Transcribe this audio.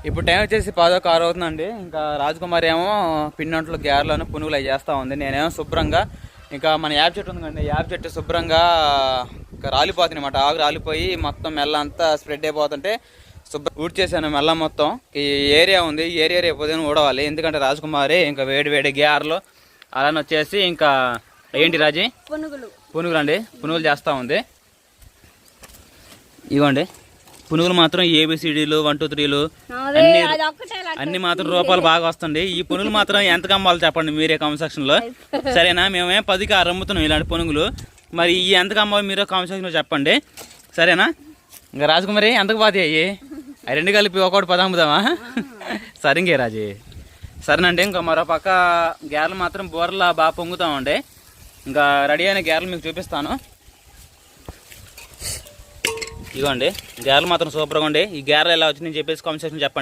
ఇప్పుడు టైం వచ్చేసి 10:06 అవుతుందండి. ఇంకా రాజకుమారి ఏమో పిండి గ్యార్లను పునుగులు అవి చేస్తూ ఉంది. నేనేమో శుభ్రంగా ఇంకా మన యాప్ చెట్టు ఉంది కండి, యాప్ చెట్టు శుభ్రంగా ఇంకా రాలిపోతుంది అనమాట. ఆకు రాలిపోయి మొత్తం మెల్ల అంతా స్ప్రెడ్ అయిపోతుంటే శుభ్రం ఊడ్ చేశాను మెల్ల మొత్తం. ఈ ఏరియా ఉంది, ఈ ఏరియా రేపు ఉదయం ఊడవాలి. ఎందుకంటే రాజకుమారి ఇంకా వేడి గ్యార్లు అలానే వచ్చేసి ఇంకా ఏంటి రాజీ పునుగులు అండి, పునుగులు చేస్తూ ఉంది. ఇవ్వండి పునుగులు మాత్రం ABCDలు 1 2 3లు అన్ని మాత్రం రూపాయలు బాగా వస్తుంది. ఈ పునుగులు మాత్రం ఎంతకు అమ్మాలో చెప్పండి మీరే కామెంట్ సెక్షన్ లో, సరేనా? మేమే 10కి 6 అమ్ముతున్నాం ఇలాంటి పునుగులు. మరి ఈ ఎంతకు అమ్మాలో మీరే కామెంట్ సెక్షన్ లో చెప్పండి, సరేనా? ఇంకా రాజకుమారి ఎంతకు పోతాయి అయ్యి? అవి రెండు కలిపి ఒకటి 10 అమ్ముదామా? సరే ఇంకే రాజీ, సరేనండి. ఇంకా మరో పక్క గ్యారెలు మాత్రం బోర్లా బాగా పొంగుతామండి. ఇంకా రెడీ అయిన గ్యారెలు మీకు చూపిస్తాను. ఇవ్వండి గ్యారెలు మాత్రం సూపర్గా ఉండే. ఈ గ్యారెలు ఎలా వచ్చిందని చెప్పేసి కామెంట్ సెక్షన్ చెప్పండి.